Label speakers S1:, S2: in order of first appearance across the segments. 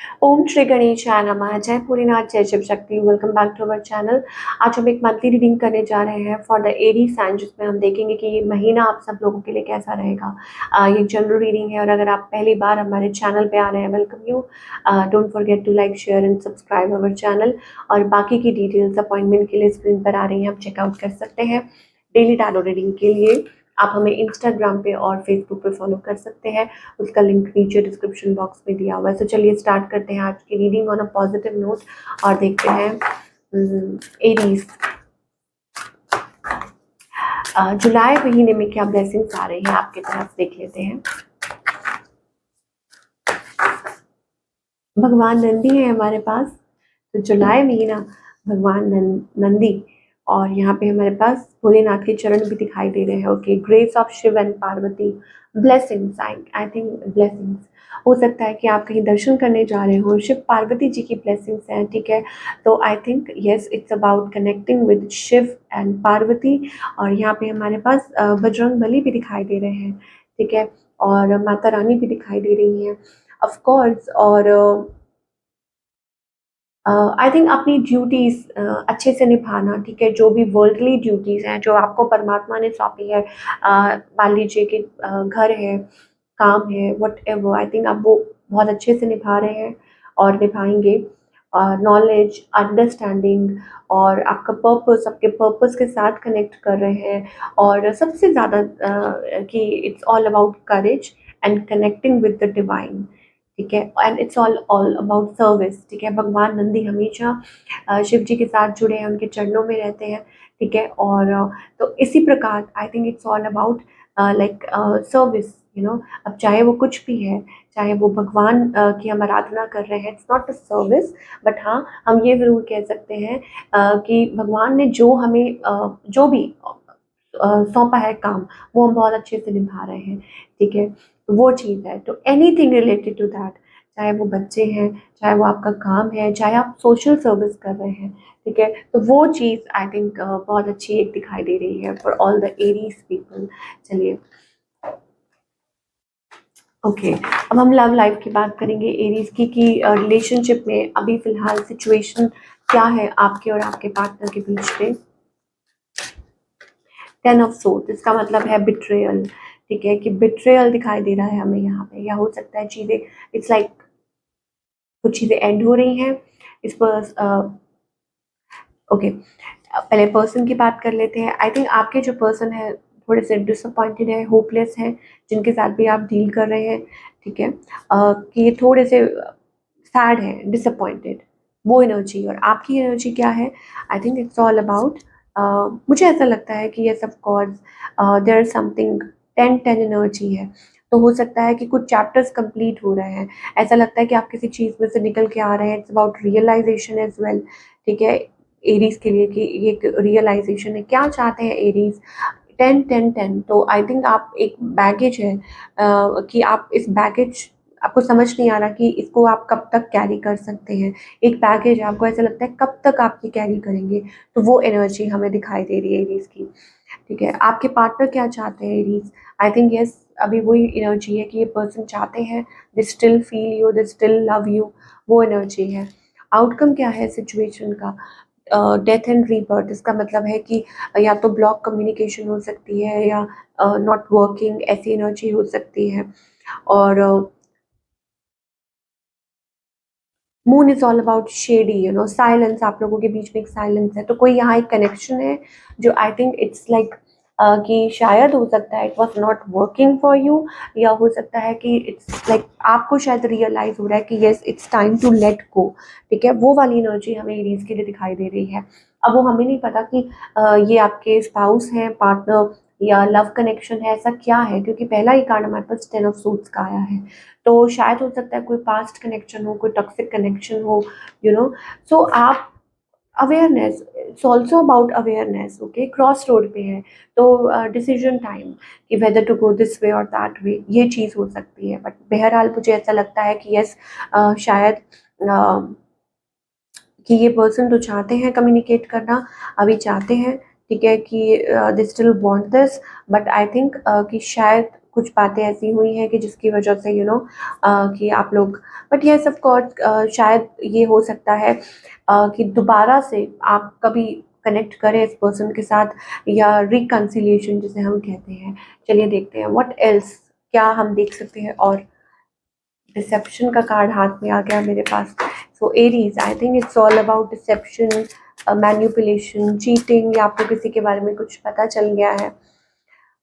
S1: ओम श्री गणेशाय नमः। जय भोलेनाथ, जय Shiv Shakti. Welcome back to our channel. आज हम एक मंथली रीडिंग करने जा रहे हैं फॉर द एरीज साइन, जिसमें हम देखेंगे कि ये महीना आप सब लोगों के लिए कैसा रहेगा। ये जनरल रीडिंग है और अगर आप पहली बार हमारे चैनल पे आ रहे हैं, welcome you. Don't forget to like, share and subscribe our channel. और बाकी की डिटेल्स अपॉइंटमेंट के लिए स्क्रीन पर आ रही हैं, आप चेकआउट कर सकते हैं। डेली टैरो रीडिंग के लिए आप हमें इंस्टाग्राम पे और फेसबुक पे फॉलो कर सकते हैं। उसका लिंक नीचे डिस्क्रिप्शन बॉक्स में दिया हुआ है। तो चलिए स्टार्ट करते हैं आज की reading on a positive note और देखते हैं एरीज जुलाई महीने में क्या ब्लेसिंग्स आ रही हैं आपकी तरफ, देख लेते हैं। भगवान नंदी है हमारे पास, तो जुलाई महीना भगवान नंदी, और यहाँ पे हमारे पास भोलेनाथ के चरण भी दिखाई दे रहे हैं। Okay, grace of Shiv and Parvati, blessings. I think blessings हो सकता है कि आप कहीं दर्शन करने जा रहे हो, शिव पार्वती जी की ब्लेसिंग्स हैं, ठीक है। तो I think yes, it's about connecting with Shiv and Parvati. और यहाँ पे हमारे पास बजरंग बली भी दिखाई दे रहे हैं, ठीक है, और माता रानी भी दिखाई दे रही हैं ऑफ कोर्स। और आई थिंक अपनी ड्यूटीज अच्छे से निभाना, ठीक है, जो भी वर्ल्डली ड्यूटीज हैं जो आपको परमात्मा ने सौंपी है, मान लीजिए कि घर है, काम है, वट एवर, आई थिंक आप वो बहुत अच्छे से निभा रहे हैं और निभाएंगे। नॉलेज, अंडरस्टैंडिंग और आपका पर्पस, आपके पर्पस के साथ कनेक्ट कर रहे हैं। और सबसे ज़्यादा कि it's all about courage and connecting with the divine, ठीक है, and it's all about service, ठीक है। भगवान नंदी हमेशा शिव जी के साथ जुड़े हैं, उनके चरणों में रहते हैं, ठीक है। और तो इसी प्रकार आई think it's all about like service, you know. अब चाहे वो कुछ भी है, चाहे वो भगवान की हम आराधना कर रहे हैं, it's not a service, but हाँ, हम ये ज़रूर कह सकते हैं कि भगवान ने जो हमें जो भी सौंपा है काम, वो हम बहुत अच्छे से निभा रहे हैं, ठीक है। तो वो चीज़ है, तो एनीथिंग रिलेटेड टू दैट, चाहे वो बच्चे हैं, चाहे वो आपका काम है, चाहे आप सोशल सर्विस कर रहे हैं, ठीक है, तो वो चीज़ आई थिंक बहुत अच्छी एक दिखाई दे रही है for all the Aries people. चलिए ओके, अब हम लव लाइफ की बात करेंगे एरीज की, कि रिलेशनशिप में अभी फिलहाल सिचुएशन क्या है आपके और आपके पार्टनर के बीच में। 10 ऑफ सोर्ड्स, इसका मतलब है बिट्रेयल, ठीक है, कि बिट्रेयल दिखाई दे रहा है हमें यहाँ पे, या हो सकता है चीज़ें, इट्स लाइक कुछ चीज़ें एंड हो रही हैं इस पर। ओके, पहले पर्सन की बात कर लेते हैं। आई थिंक आपके जो पर्सन है थोड़े से डिसअपॉइंटेड है, होपलेस है, जिनके साथ भी आप डील कर रहे हैं, ठीक है, कि ये थोड़े से सैड है, डिसअपॉइंटेड, वो एनर्जी। और आपकी एनर्जी क्या है? I think it's all about, मुझे ऐसा लगता है कि yes of course there is something, 10-10 energy है। तो हो सकता है कि कुछ चैप्टर्स कंप्लीट हो रहे हैं, ऐसा लगता है कि आप किसी चीज़ में से निकल के आ रहे हैं। It's about realisation as well, ठीक है, एरीज के लिए, कि ये एक रियलाइजेशन है, क्या चाहते हैं एरीज। 10-10-10, तो आई थिंक आप एक बैगेज है, कि आप इस बैगेज, आपको समझ नहीं आ रहा कि इसको आप कब तक कैरी कर सकते हैं। एक बैगेज है, आपको ऐसा लगता है कब तक आप ये कैरी करेंगे, तो वो एनर्जी हमें दिखाई दे रही है एरीज की, ठीक है। आपके पार्टनर क्या चाहते हैं एरीज? आई थिंक यस, अभी वही एनर्जी है कि ये पर्सन चाहते हैं, they still feel you, they still love you, वो एनर्जी है। आउटकम क्या है सिचुएशन का? डेथ एंड रीबर्थ, इसका मतलब है कि या तो ब्लॉक कम्युनिकेशन हो सकती है, या नॉट वर्किंग, ऐसी एनर्जी हो सकती है। और moon is all about shady, you know, silence, आप लोगों के बीच में एक साइलेंस है, तो कोई यहाँ एक कनेक्शन है जो आई थिंक इट्स लाइक कि शायद हो सकता है it was not working for you, या हो सकता है कि इट्स लाइक आपको शायद रियलाइज हो रहा है कि yes it's time to let go, ठीक है। वो वाली एनर्जी हमें एरीज के लिए दिखाई दे रही है। अब वो हमें नहीं पता कि ये आपके स्पाउस हैं, पार्टनर, या लव कनेक्शन है, ऐसा क्या है, क्योंकि पहला ही कार्ड हमारे पास 10 ऑफ सूट्स का आया है। तो शायद हो सकता है कोई पास्ट कनेक्शन हो, कोई टॉक्सिक कनेक्शन हो, यू नो। सो आप awareness, it's also about awareness, okay, cross road पे है, तो डिसीजन टाइम कि whether to go this way और दैट वे, ये चीज़ हो सकती है। बट बहरहाल मुझे ऐसा लगता है कि यस, शायद कि ये पर्सन तो चाहते हैं कम्युनिकेट करना, अभी चाहते हैं, ठीक है, कि they still want this, but I think कि शायद कुछ बातें ऐसी हुई हैं कि जिसकी वजह से कि आप लोग, बट येस ऑफ कोर्स शायद ये हो सकता है कि दोबारा से आप कभी कनेक्ट करें इस पर्सन के साथ, या रिकंसिलिएशन जिसे हम कहते हैं। चलिए देखते हैं व्हाट एल्स क्या हम देख सकते हैं। और डिसेप्शन का कार्ड हाथ में आ गया मेरे पास। So Aries, I think it's all about deception, manipulation, cheating, या आपको किसी के बारे में कुछ पता चल गया है।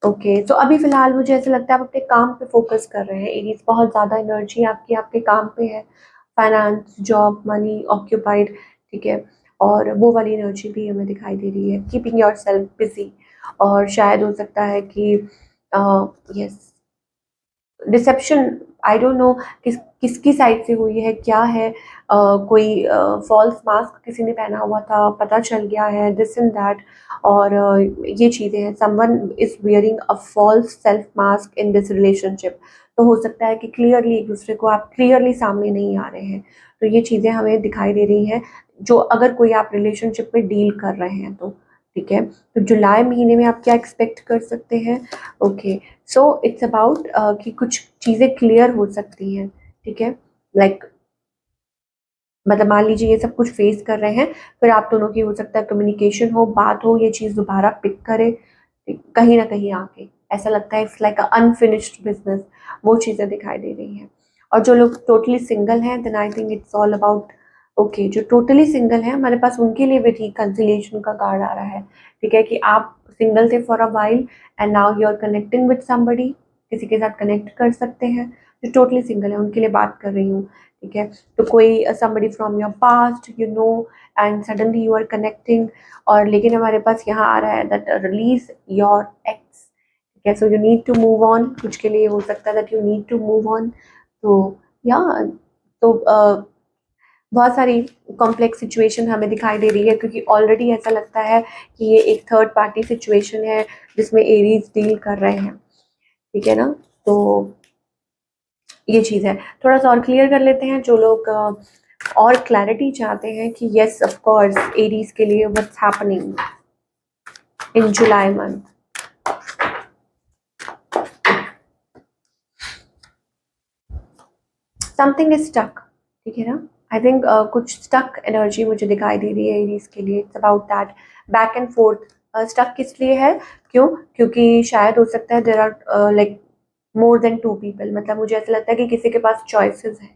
S1: ओके, तो अभी फिलहाल मुझे ऐसा लगता है आप अपने काम पे फोकस कर रहे हैं एरीज। बहुत ज़्यादा एनर्जी आपकी आपके काम पे है, फाइनेंस, जॉब, मनी, ऑक्यूपाइड, ठीक है। और वो वाली एनर्जी भी हमें दिखाई दे रही है, कीपिंग योर सेल्फ बिजी। और शायद हो सकता है कि yes, deception, I don't know किसकी साइड से हुई है, क्या है। कोई फॉल्स मास्क किसी ने पहना हुआ था, पता चल गया है, दिस एंड दैट। और ये चीज़ें हैं, someone is wearing a false self mask in this relationship. तो हो सकता है कि क्लियरली एक दूसरे को आप क्लियरली सामने नहीं आ रहे हैं। तो ये चीज़ें हमें दिखाई दे रही हैं, जो अगर कोई आप रिलेशनशिप में डील कर रहे हैं तो, ठीक है। तो जुलाई महीने में आप क्या एक्सपेक्ट कर सकते हैं? ओके, सो इट्स अबाउट कि कुछ चीज़ें क्लियर हो सकती हैं, ठीक है। लाइक मतलब मान लीजिए ये सब कुछ फेस कर रहे हैं, फिर आप दोनों की हो सकता है कम्युनिकेशन हो, बात हो, ये चीज़ दोबारा पिक करे कहीं ना कहीं आके। ऐसा लगता है it's like a unfinished business, वो चीज़ें दिखाई दे रही हैं। और जो लोग टोटली सिंगल हैं, then I think it's all about, okay, जो टोटली सिंगल हैं हमारे पास, उनके लिए भी रिकंसिलिएशन का कार्ड आ रहा है, ठीक है। कि आप सिंगल थे for a while and now you are connecting with somebody, किसी के साथ कनेक्ट कर सकते हैं। जो टोटली सिंगल है उनके लिए बात कर रही हूँ, ठीक है। तो कोई somebody from your past, and suddenly you are connecting। और लेकिन हमारे पास यहाँ आ रहा है that release your ex, ठीक है। so you need to move on, कुछ के लिए हो सकता है that you need to move on। तो या तो बहुत सारी कॉम्प्लेक्स सिचुएशन हमें दिखाई दे रही है, क्योंकि ऑलरेडी ऐसा लगता है कि ये एक थर्ड पार्टी सिचुएशन है जिसमें एरीज डील कर रहे हैं, ठीक है ना। तो ये चीज़ है, थोड़ा सा और क्लियर कर लेते हैं। जो लोग और क्लैरिटी चाहते हैं कि येस ऑफ कोर्स एरीज के लिए what's happening in July month. Something is stuck, ठीक है ना। आई थिंक कुछ स्टक एनर्जी मुझे दिखाई दे रही है एरीज के लिए। It's about that back and forth. Stuck किस लिए है, क्यों? क्योंकि शायद हो सकता है there are like more than two people. मतलब मुझे ऐसा लगता है कि किसी के पास चॉइसेस है,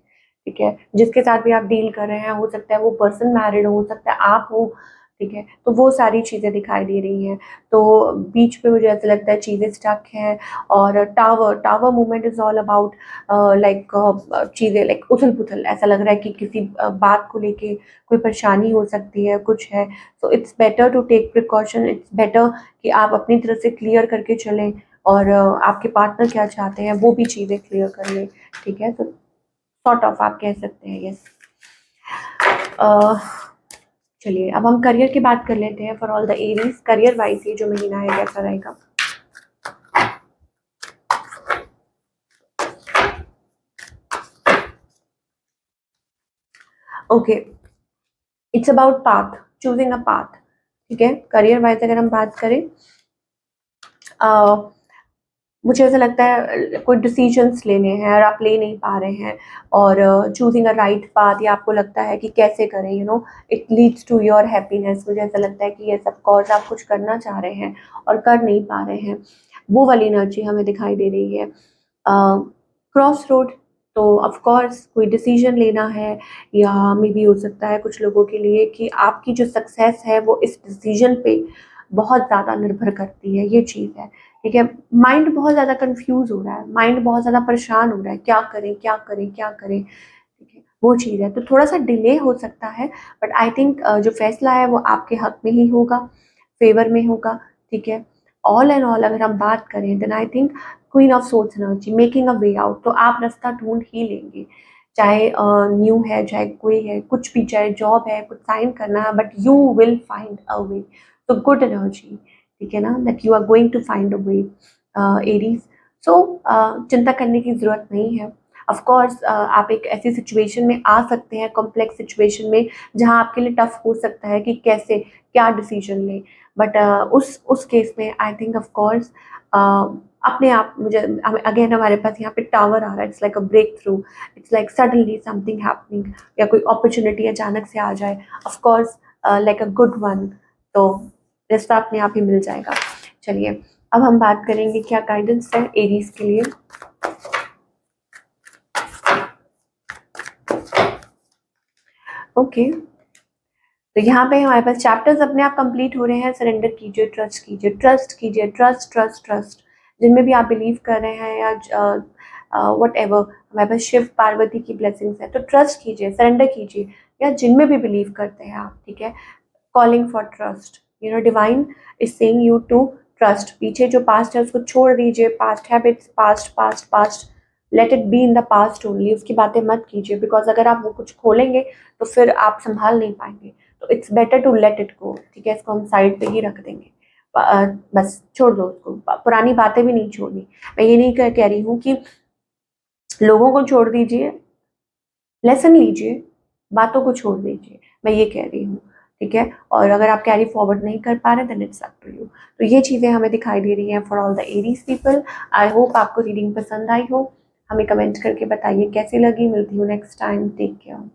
S1: ठीक है। जिसके साथ भी आप डील कर रहे हैं, हो सकता है वो पर्सन मैरिड हो सकता है आप हो, ठीक है। तो वो सारी चीज़ें दिखाई दे रही हैं। तो बीच पे मुझे ऐसा लगता है चीज़ें स्टक हैं। और tower tower movement is all about like चीज़ें लाइक उथल पुथल। ऐसा लग रहा है कि किसी बात को लेके कोई परेशानी हो सकती है, कुछ है। So it's better to take precaution, it's better कि आप अपनी तरफ से क्लियर करके चलें, और आपके पार्टनर क्या चाहते हैं वो भी चीज़ें क्लियर कर लें, ठीक है। तो सॉर्ट ऑफ आप कह सकते हैं यस। चलिए अब हम करियर की बात कर लेते हैं। For all the Aries, career wise ये जो महीना है कैसा रहेगा? Okay, it's about path, choosing a path, ठीक है। करियर वाइज अगर हम बात करें, मुझे ऐसा लगता है कोई डिसीजंस लेने हैं और आप ले नहीं पा रहे हैं, और चूजिंग अ राइट पाथ, या आपको लगता है कि कैसे करें, it leads to your happiness. मुझे ऐसा लगता है कि ये सब कॉज आप कुछ करना चाह रहे हैं और कर नहीं पा रहे हैं, वो वाली एनर्जी हमें दिखाई दे रही है। क्रॉस रोड, तो ऑफ कोर्स कोई डिसीजन लेना है, या मे बी हो सकता है कुछ लोगों के लिए कि आपकी जो सक्सेस है वो इस डिसीजन पे बहुत ज़्यादा निर्भर करती है, ये चीज़ है, ठीक है। माइंड बहुत ज़्यादा कंफ्यूज हो रहा है, माइंड बहुत ज़्यादा परेशान हो रहा है, क्या करें क्या करें क्या करें, ठीक है। वो चीज़ है, तो थोड़ा सा डिले हो सकता है, बट आई थिंक जो फैसला है वो आपके हक में ही होगा, फेवर में होगा, ठीक है। ऑल एंड ऑल अगर हम बात करें, then I think queen of source energy, making a way out. तो आप रास्ता ढूंढ ही लेंगे, चाहे न्यू है, चाहे कोई है, कुछ भी, चाहे जॉब है, कुछ साइन करना है, but you will find a way. तो गुड एनर्जी, ठीक है ना, that you are going to find a way Aries. So चिंता करने की ज़रूरत नहीं है। ऑफ कोर्स आप एक ऐसी सिचुएशन में आ सकते हैं, कॉम्प्लेक्स सिचुएशन में, जहां आपके लिए टफ हो सकता है कि कैसे क्या डिसीजन लें, बट उस केस में आई थिंक ऑफ कोर्स अपने आप मुझे अगेन हमारे पास यहाँ पे टावर आ रहा है, it's like a break through, it's like suddenly something happening, या कोई अपॉर्चुनिटी अचानक से आ जाए, of course like a good one, तो रिश्ता अपने आप ही मिल जाएगा। चलिए अब हम बात करेंगे क्या गाइडेंस है एरीज के लिए। ओके तो यहाँ पे हमारे पास चैप्टर्स अपने आप कंप्लीट हो रहे हैं। सरेंडर कीजिए, ट्रस्ट कीजिए, ट्रस्ट कीजिए, ट्रस्ट ट्रस्ट ट्रस्ट, जिनमें भी आप बिलीव कर रहे हैं या वट एवर, हमारे पास शिव पार्वती की ब्लेसिंग्स है, तो ट्रस्ट कीजिए, सरेंडर कीजिए, या जिनमें भी बिलीव करते हैं आप, ठीक है। Calling for trust, you know divine is saying you to trust. पीछे जो पास्ट है उसको छोड़ दीजिए, past habits, past past past, let it be in the past only, उसकी बातें मत कीजिए, बिकॉज अगर आप वो कुछ खोलेंगे तो फिर आप संभाल नहीं पाएंगे, तो it's better to let it go, ठीक है। इसको हम साइड पे ही रख देंगे, बस छोड़ दो उसको, पुरानी बातें भी नहीं छोड़नी। मैं ये नहीं कह रही हूँ कि लोगों को छोड़ दीजिए, लेसन लीजिए, बातों को छोड़ दीजिए, मैं ये कह रही हूँ, ठीक है। और अगर आप कैरी फॉरवर्ड नहीं कर पा रहे then it's up to you. तो ये चीज़ें हमें दिखाई दे रही हैं for all the Aries people. I hope आपको रीडिंग पसंद आई हो, हमें कमेंट करके बताइए कैसी लगी। मिलती हूँ नेक्स्ट टाइम, टेक केयर।